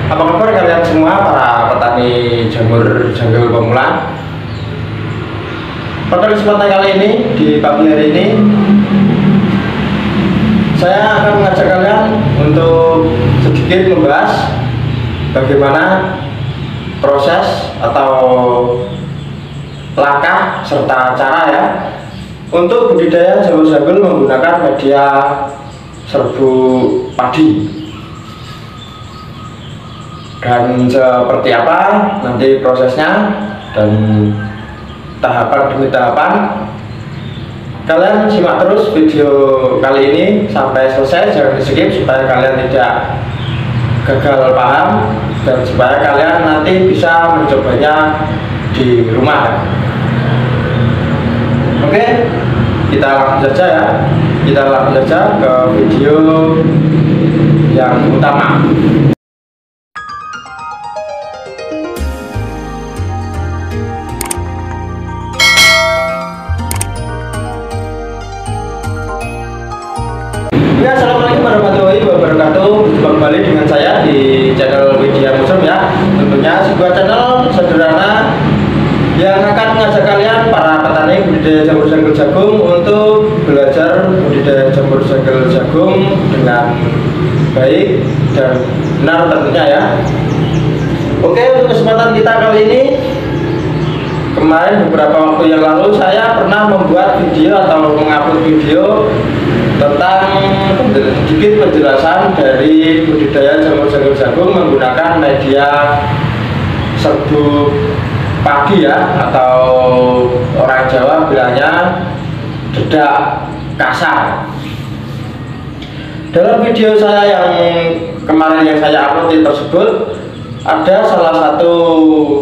Apa kabar kalian semua para petani jamur jungle pemula? Pada kesempatan kali ini, di pagi hari ini, saya akan mengajak kalian untuk sedikit membahas bagaimana proses atau langkah serta cara ya untuk budidaya jamur jungle menggunakan media serbu padi. Dan seperti apa nanti prosesnya dan tahapan demi tahapan, kalian simak terus video kali ini sampai selesai, jangan di skip supaya kalian tidak gagal paham dan supaya kalian nanti bisa mencobanya di rumah. Oke, kita langsung saja ya, kita langsung saja ke video yang utama. Ya, assalamualaikum warahmatullahi wabarakatuh. Jumpa kembali dengan saya di channel Widya Muslim ya. Tentunya sebuah channel sederhana yang akan mengajak kalian para petani budidaya jamur jungle jagung untuk belajar budidaya jamur jungle jagung dengan baik dan benar tentunya ya. Oke, untuk kesempatan kita kali ini, kemarin beberapa waktu yang lalu saya pernah membuat video atau mengupload video tentang sedikit penjelasan dari budidaya jamur jungle jagung menggunakan media serbu padi ya, atau orang Jawa bilangnya dedak kasar. Dalam video saya yang kemarin yang saya upload tersebut, ada salah satu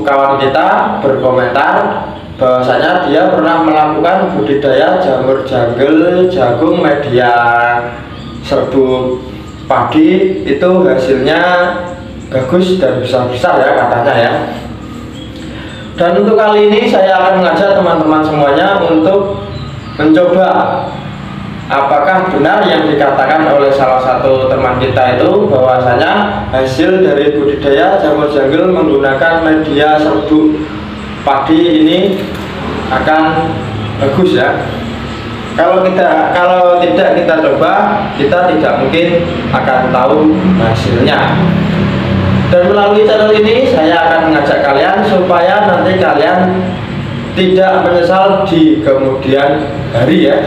kawan kita berkomentar bahwasanya dia pernah melakukan budidaya jamur jungle jagung media serbu padi, itu hasilnya bagus dan besar-besar ya katanya ya. Dan untuk kali ini saya akan mengajak teman-teman semuanya untuk mencoba apakah benar yang dikatakan oleh salah satu teman kita itu bahwasanya hasil dari budidaya jamur jungle menggunakan media serbu padi ini akan bagus ya. Kalau tidak kita coba, kita tidak mungkin akan tahu hasilnya. Dan melalui channel ini saya akan mengajak kalian supaya nanti kalian tidak menyesal di kemudian hari ya.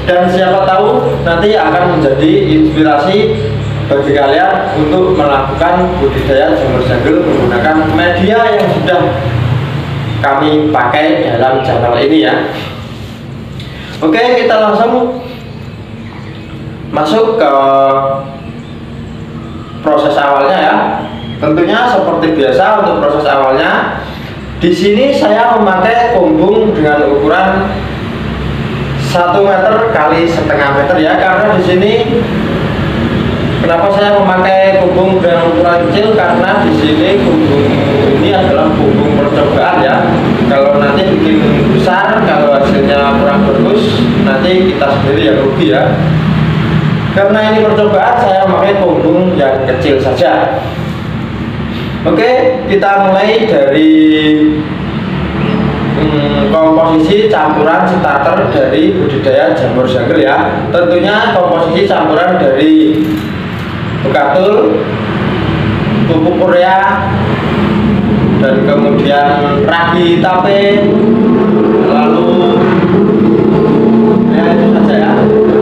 Dan siapa tahu nanti akan menjadi inspirasi bagi kalian untuk melakukan budidaya jamur jungle menggunakan media yang sudah kami pakai dalam channel ini ya. Oke, kita langsung masuk ke proses awalnya ya. Tentunya seperti biasa untuk proses awalnya, di sini saya memakai kumbung dengan ukuran 1 meter kali setengah meter ya, karena di sini kenapa saya memakai kumbung dengan ukuran kecil, karena di sini kumbung ini adalah kumbung percobaan ya. Kalau nanti bikin besar, kalau hasilnya kurang bagus, nanti kita sendiri yang rugi ya. Karena ini percobaan, saya memakai kumbung yang kecil saja. Oke, kita mulai dari komposisi campuran starter dari budidaya jamur jungle ya. Tentunya komposisi campuran dari bekatul, pupuk urea, dan kemudian ragi tape, lalu ya itu saja ya,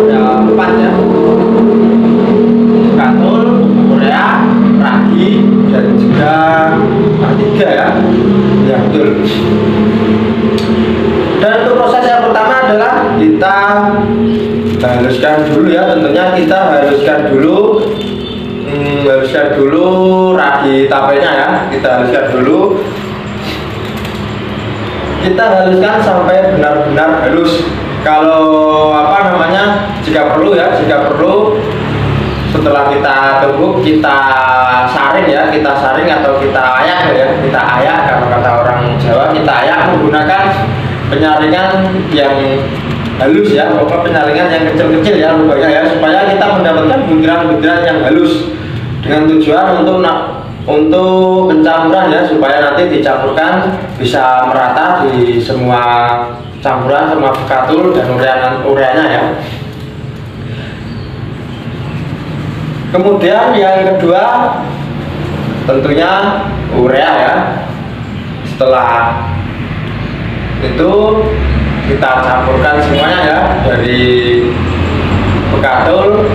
ada 4 ya: bekatul, pupuk urea, ragi, dan juga R3 ya, yang betul. Dan untuk proses yang pertama adalah kita haluskan dulu ya. Tentunya kita haluskan dulu ragi tapenya ya, kita haluskan dulu. Kita haluskan sampai benar-benar halus. Kalau jika perlu setelah kita tumbuk, kita saring ya, atau kita ayak ya, kalau kata orang Jawa, kita ayak menggunakan penyaringan yang halus ya, pokoknya penyaringan yang kecil-kecil ya lubangnya ya, supaya kita mendapatkan butiran-butiran yang halus dengan tujuan untuk untuk pencampuran ya, supaya nanti dicampurkan bisa merata di semua campuran, semua bekatul dan ureanya ya. Kemudian yang kedua tentunya urea ya. Setelah itu kita campurkan semuanya ya, dari bekatul,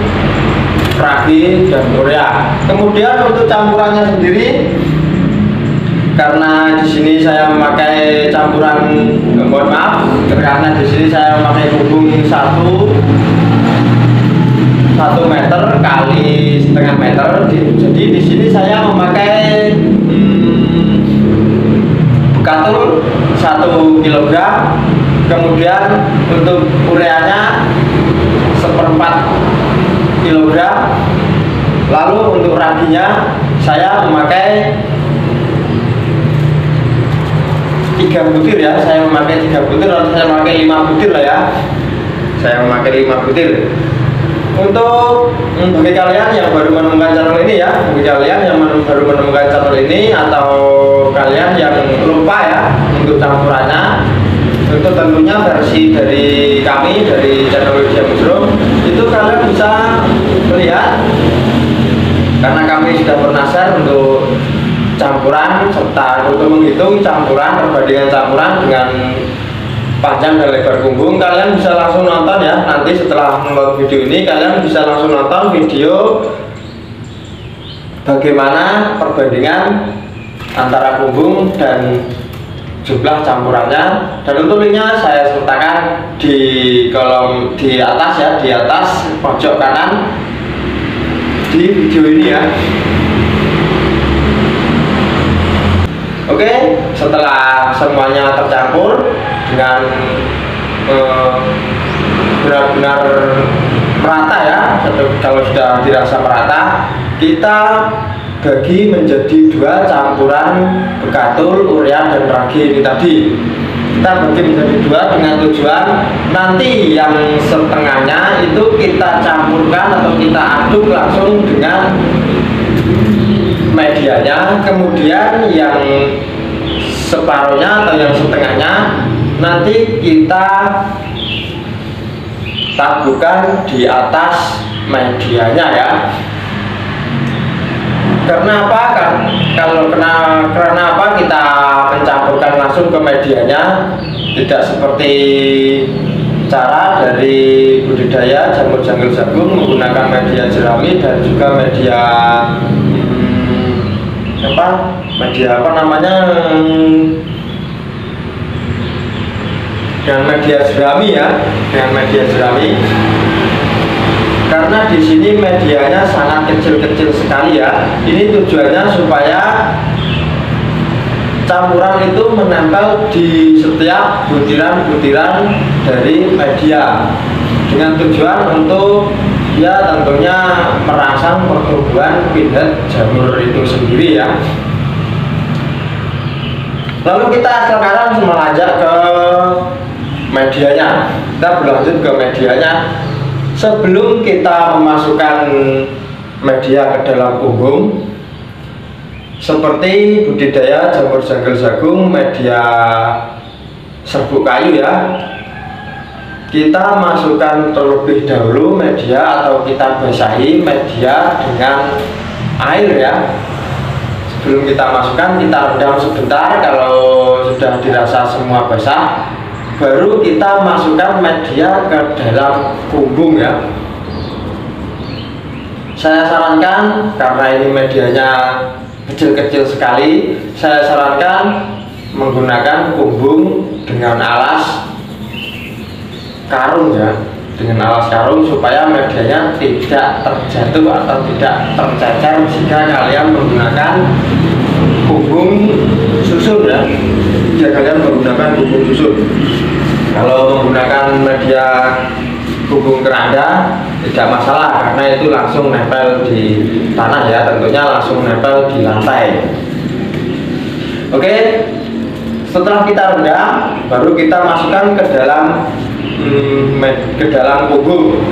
ragi dan urea. Kemudian untuk campurannya sendiri, karena di sini saya memakai campuran, mohon maaf, karena di sini saya memakai kubung 1 meter kali setengah meter. Jadi di sini saya memakai bekatul 1 kilogram. Kemudian untuk ureanya 1/4 kilogram. Lalu untuk raginya saya memakai 3 butir ya. Saya memakai 3 butir atau saya memakai 5 butir lah ya. Saya memakai 5 butir. Untuk bagi kalian yang baru menemukan channel ini ya, bagi kalian yang baru menemukan channel ini atau kalian yang lupa ya untuk campurannya, itu tentunya versi dari kami dari channel Widya Mushroom itu kalian bisa melihat, karena kami sudah pernah share untuk campuran serta untuk menghitung campuran, perbandingan campuran dengan panjang dan lebar kumbung. Kalian bisa langsung nonton ya, nanti setelah menonton video ini kalian bisa langsung nonton video bagaimana perbandingan antara kumbung dan jumlah campurannya. Dan untuk linknya saya sertakan di kolom di atas ya, di atas pojok kanan di video ini ya. Oke, setelah semuanya tercampur dengan benar-benar merata ya, kalau sudah dirasa merata, kita bagi menjadi 2 campuran bekatul, urea dan ragi ini tadi. Kita bagi menjadi 2 dengan tujuan nanti yang setengahnya itu kita campurkan atau kita aduk langsung dengan medianya. Kemudian yang separuhnya atau yang setengahnya nanti kita taburkan di atas medianya ya. Karena apa? Karena apa kita mencampurkan langsung ke medianya, tidak seperti cara dari budidaya jamur janggul jagung menggunakan media jerami dan juga media dengan media jerami ya, dengan media jerami. Karena di sini medianya sangat kecil-kecil sekali ya. Ini tujuannya supaya campuran itu menempel di setiap butiran-butiran dari media, dengan tujuan untuk ya tentunya merangsang pertumbuhan pindah jamur itu sendiri ya. Lalu kita sekarang melajak ke medianya. Kita berlanjut ke medianya. Sebelum kita memasukkan media ke dalam kumbung, seperti budidaya jamur janggul jagung media serbuk kayu ya, kita masukkan terlebih dahulu media atau kita basahi media dengan air ya. Sebelum kita masukkan, kita rendam sebentar. Kalau sudah dirasa semua basah, baru kita masukkan media ke dalam kumbung ya. Saya sarankan, karena ini medianya kecil-kecil sekali, saya sarankan menggunakan kumbung dengan alas karung ya, dengan alas karung, supaya medianya tidak terjatuh atau tidak tercecer jika kalian menggunakan kumbung susun ya, jika kalian menggunakan kumbung susun. Kalau menggunakan media kumbung keranda tidak masalah, karena itu langsung nempel di tanah ya, tentunya langsung nempel di lantai. Oke, setelah kita rendam, baru kita masukkan ke dalam kumbung.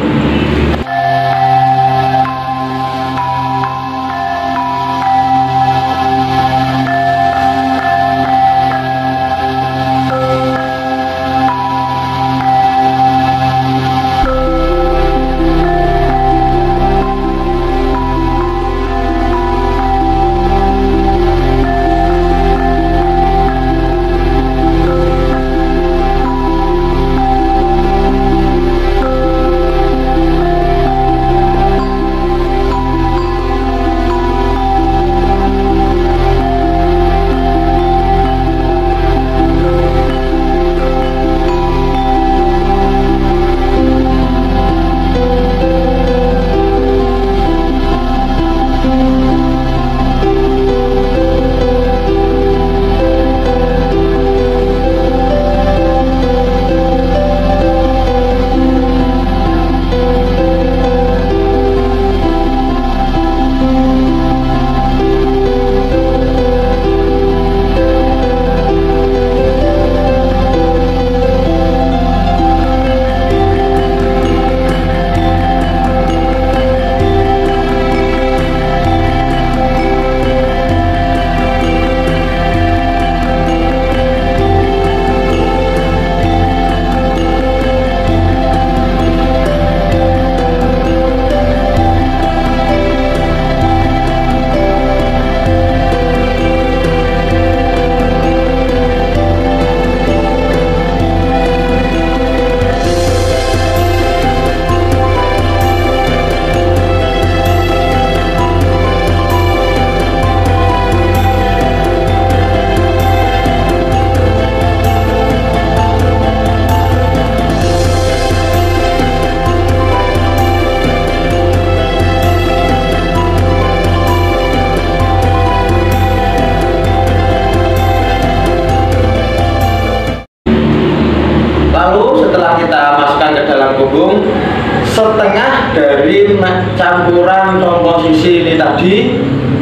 dari campuran komposisi ini tadi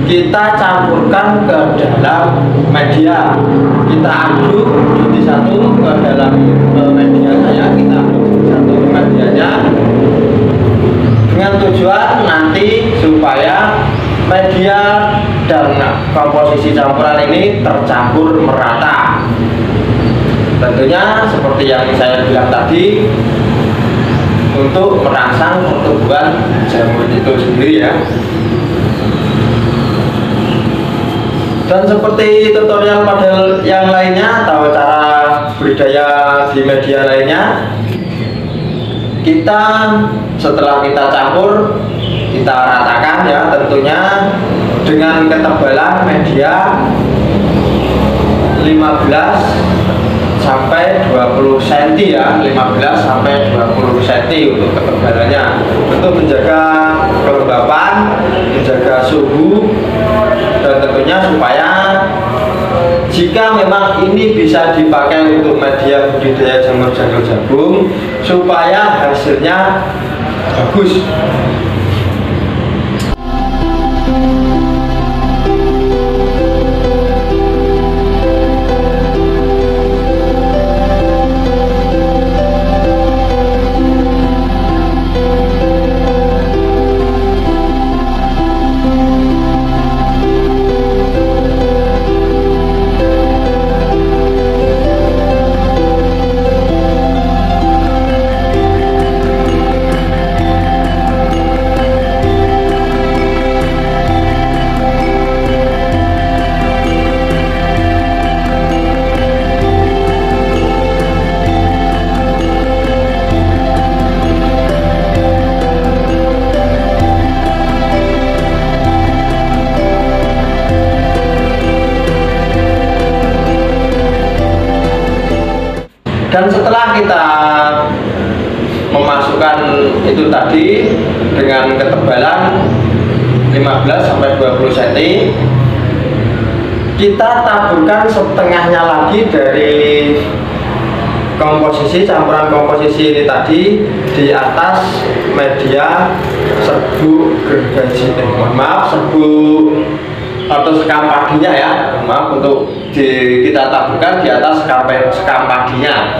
kita campurkan ke dalam media, kita aduk jadi satu ke dalam medianya, kita aduk satu ke medianya dengan tujuan nanti supaya media dan komposisi campuran ini tercampur merata. Tentunya seperti yang saya bilang tadi, untuk merangsang pertumbuhan jamur itu sendiri ya. Dan seperti tutorial model yang lainnya atau cara budidaya di media lainnya, kita setelah kita campur, kita ratakan ya, tentunya dengan ketebalan media 15 sampai 20 cm ya, 15 sampai 20 cm untuk ketebalannya, untuk menjaga kelembapan, menjaga suhu, dan tentunya supaya jika memang ini bisa dipakai untuk media budidaya jamur jangkrik jagung, supaya hasilnya bagus. Dan setelah kita memasukkan itu tadi dengan ketebalan 15-20 cm, kita taburkan setengahnya lagi dari komposisi campuran komposisi ini tadi di atas media serbuk gergaji, serbuk atau sekam padinya ya, maaf, untuk kita taburkan di atas sekam padinya.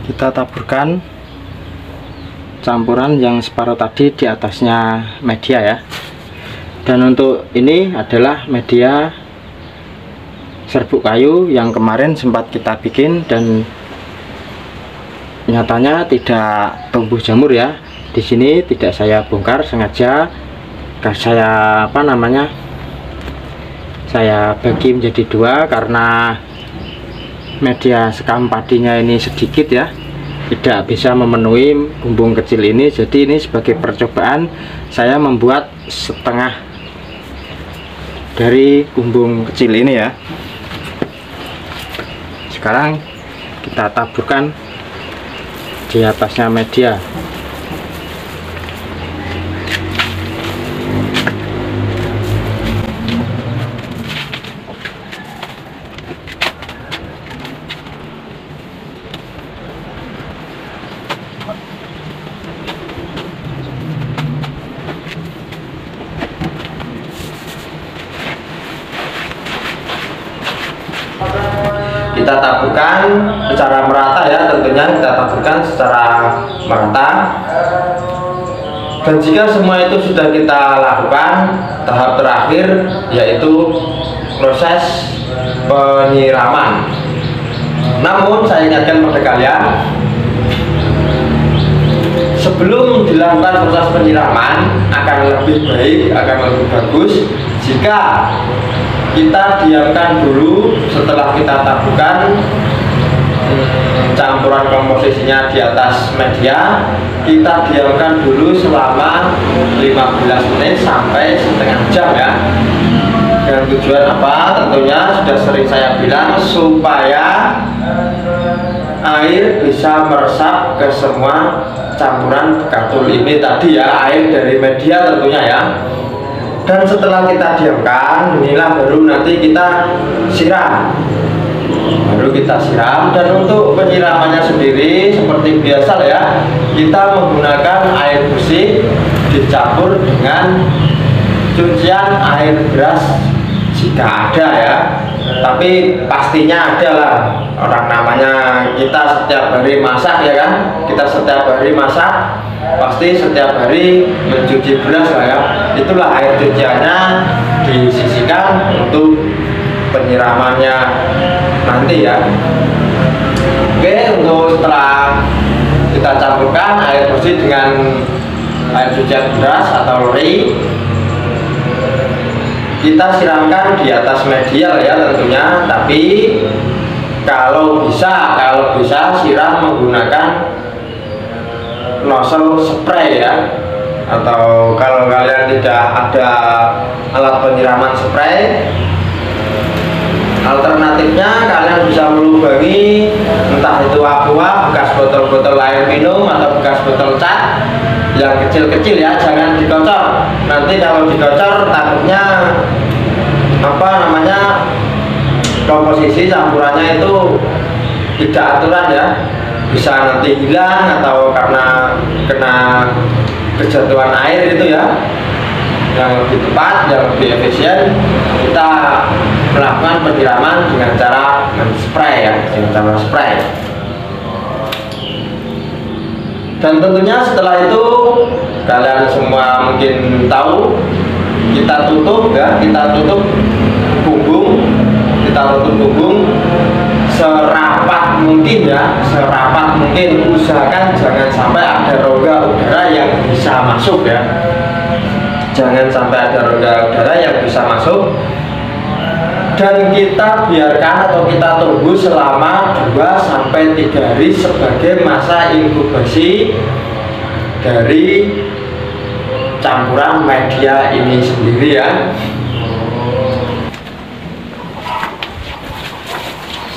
Kita taburkan campuran yang separuh tadi di atasnya media ya. Dan untuk ini adalah media serbuk kayu yang kemarin sempat kita bikin dan nyatanya tidak tumbuh jamur ya. Di sini tidak saya bongkar sengaja, saya saya bagi menjadi dua karena media sekam padinya ini sedikit ya, tidak bisa memenuhi bumbung kecil ini. Jadi ini sebagai percobaan saya membuat setengah dari bumbung kecil ini ya. Sekarang kita taburkan di atasnya media. Kita taburkan secara merata ya, tentunya kita taburkan secara merata. Dan jika semua itu sudah kita lakukan, tahap terakhir yaitu proses penyiraman. Namun saya ingatkan pada kalian, sebelum dilakukan proses penyiraman akan lebih baik, akan lebih bagus jika kita diamkan dulu setelah kita taburkan campuran komposisinya di atas media. Kita diamkan dulu selama 15 menit sampai setengah jam ya. dengan tujuan apa? Tentunya sudah sering saya bilang, supaya air bisa meresap ke semua campuran bekatul ini tadi ya, air dari media tentunya ya. Dan setelah kita diamkan, inilah baru nanti kita siram. Dan untuk penyiramannya sendiri seperti biasa ya, kita menggunakan air bersih dicampur dengan cucian air beras jika ada ya, tapi pastinya ada lah. Orang namanya kita setiap hari masak ya kan, kita setiap hari masak pasti setiap hari mencuci beras lah ya. Itulah air cuciannya disisihkan untuk penyiramannya nanti ya. Oke, untuk setelah kita campurkan air bersih dengan air cucian beras atau lori, kita siramkan di atas media ya tentunya. Tapi kalau bisa siram menggunakan nozzle spray ya, atau kalau kalian tidak ada alat penyiraman spray, alternatifnya kalian bisa melubangi entah itu aqua, bekas botol-botol air minum atau bekas botol cat yang kecil-kecil ya, jangan dikocor. Nanti kalau dikocor takutnya komposisi campurannya itu tidak aturan ya, bisa nanti hilang atau karena kena kejatuhan air itu ya. Yang lebih tepat, yang lebih efisien, kita melakukan penyiraman dengan cara men-spray ya, dengan cara spray. Dan tentunya setelah itu kalian semua mungkin tahu, kita tutup ya, kita tutup punggung serapat mungkin ya, serapat mungkin. Usahakan jangan sampai ada rongga udara yang bisa masuk ya, jangan sampai ada rongga udara yang bisa masuk. Dan kita biarkan atau kita tunggu selama 2-3 hari sebagai masa inkubasi dari campuran media ini sendiri ya.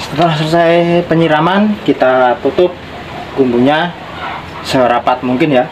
Setelah selesai penyiraman, kita tutup bumbunya serapat mungkin ya.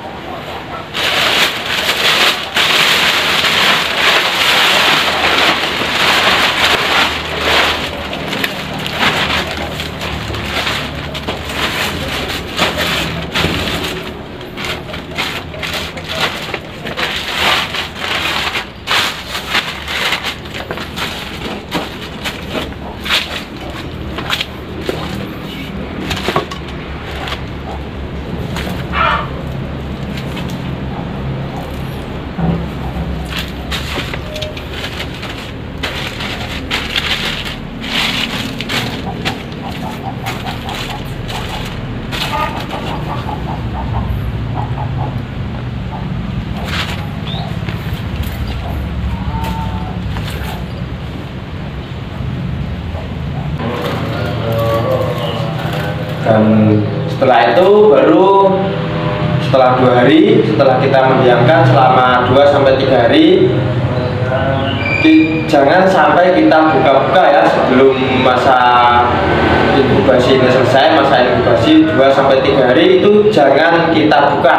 Dan setelah itu baru setelah 2 hari, setelah kita mendiamkan selama 2-3 hari, jangan sampai kita buka-buka ya sebelum masa inkubasi ini selesai. Masa inkubasi 2-3 hari itu jangan kita buka,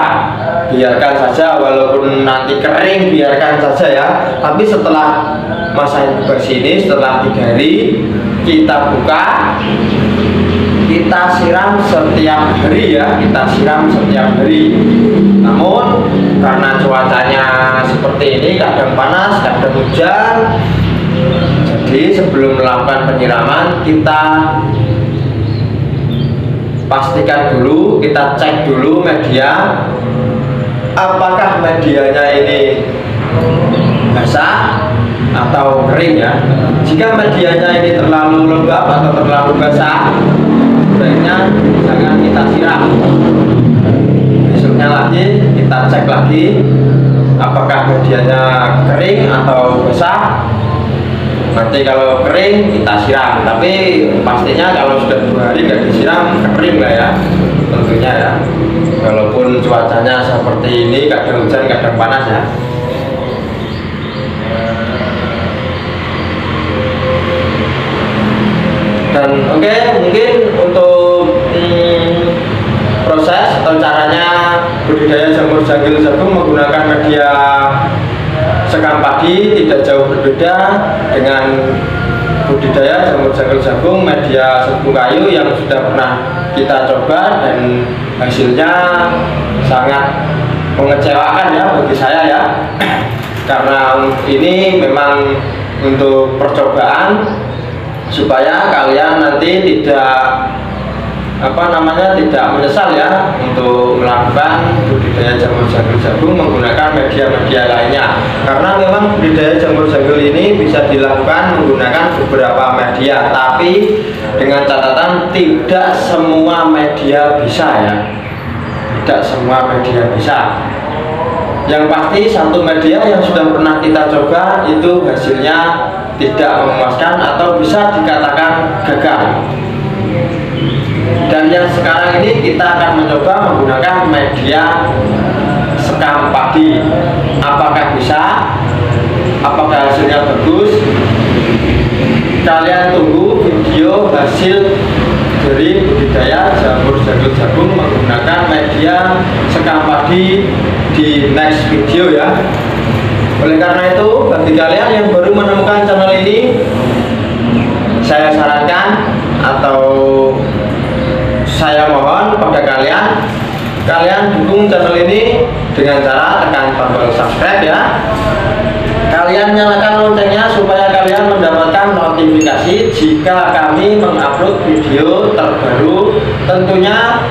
biarkan saja, walaupun nanti kering biarkan saja ya. Tapi setelah masa inkubasi ini, setelah 3 hari, kita buka, kita siram setiap hari ya, kita siram setiap hari. Namun karena cuacanya seperti ini, kadang panas kadang hujan, jadi sebelum melakukan penyiraman kita pastikan dulu, kita cek dulu media, apakah medianya ini basah atau kering ya. Jika medianya ini terlalu lembab atau terlalu basah, sebaiknya jangan kita siram. Besoknya lagi kita cek lagi apakah medianya kering atau basah. Nanti kalau kering kita siram, tapi pastinya kalau sudah 2 hari nggak disiram kering lah ya, tentunya ya. Walaupun cuacanya seperti ini, kadang hujan kadang panas ya. Dan oke, mungkin untuk proses atau caranya budidaya jamur janggil jagung menggunakan media sekam padi tidak jauh berbeda dengan budidaya jamur janggil jagung media serbu kayu yang sudah pernah kita coba, dan hasilnya sangat mengecewakan ya bagi saya ya. Karena ini memang untuk percobaan supaya kalian nanti tidak tidak menyesal ya untuk melakukan budidaya jamur janggil jagung menggunakan media-media lainnya. Karena memang budidaya jamur janggil ini bisa dilakukan menggunakan beberapa media, tapi dengan catatan tidak semua media bisa ya. Tidak semua media bisa. Yang pasti satu media yang sudah pernah kita coba itu hasilnya tidak memuaskan atau bisa dikatakan gagal. Dan yang sekarang ini kita akan mencoba menggunakan media sekam padi. Apakah bisa? Apakah hasilnya bagus? Kalian tunggu video hasil dari budidaya jamur janggil jagung menggunakan media sekam padi di next video ya. Oleh karena itu, bagi kalian yang baru menemukan channel ini, saya sarankan atau saya mohon pada kalian dukung channel ini dengan cara tekan tombol subscribe ya. Kalian nyalakan loncengnya supaya kalian mendapatkan notifikasi jika kami mengupload video terbaru, tentunya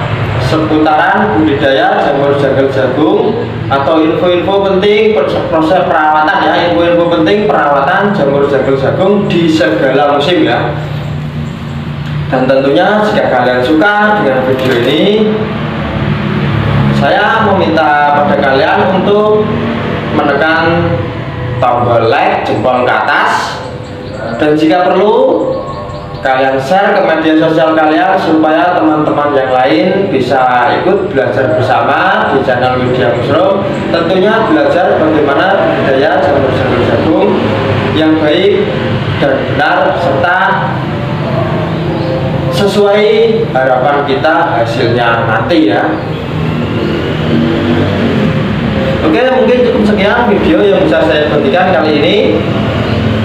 seputaran budidaya jamur janggil jagung atau info-info penting proses perawatan ya, info-info penting perawatan jamur janggil jagung di segala musim ya. Dan tentunya jika kalian suka dengan video ini, saya meminta pada kalian untuk menekan tombol like, jempol ke atas, dan jika perlu kalian share ke media sosial kalian supaya teman-teman yang lain bisa ikut belajar bersama di channel Widya Mushroom. Tentunya belajar bagaimana budidaya jamur janggil jagung yang baik dan benar serta sesuai harapan kita hasilnya nanti ya. Oke, mungkin cukup sekian video yang bisa saya bagikan kali ini.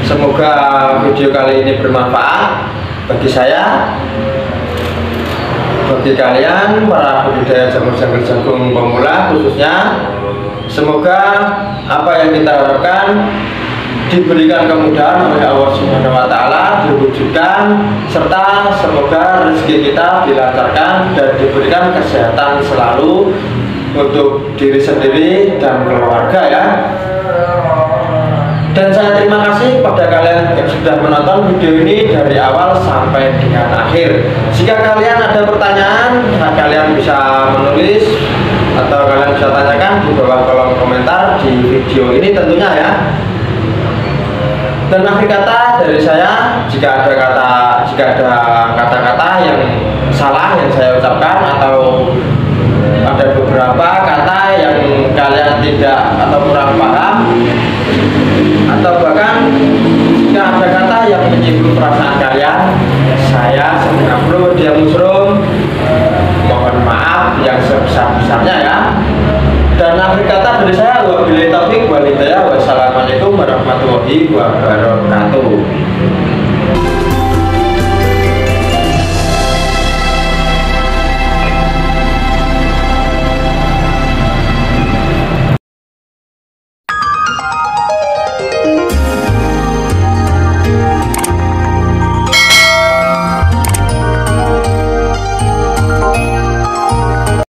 Semoga video kali ini bermanfaat bagi saya, bagi kalian para budidaya jamur janggil jagung pemula khususnya. Semoga apa yang kita harapkan diberikan kemudahan oleh Allah Subhanahu wa Ta'ala, diwujudkan, serta semoga rezeki kita dilancarkan dan diberikan kesehatan selalu untuk diri sendiri dan keluarga ya. Dan saya terima kasih pada kalian yang sudah menonton video ini dari awal sampai dengan akhir. Jika kalian ada pertanyaan, kalian bisa menulis atau kalian bisa tanyakan di bawah kolom komentar di video ini tentunya ya. Dan akhir kata dari saya, jika ada kata-kata yang salah yang saya ucapkan atau ada beberapa kata yang kalian tidak atau kurang paham, atau bahkan jika ada kata yang menyinggung perasaan kalian, saya sebenarnya Widya Mushroom mohon maaf yang sebesar-besarnya ya. Dan akhir kata dari saya, wabillahi taufiq wal hidayah, wassalamualaikum warahmatullahi wabarakatuh.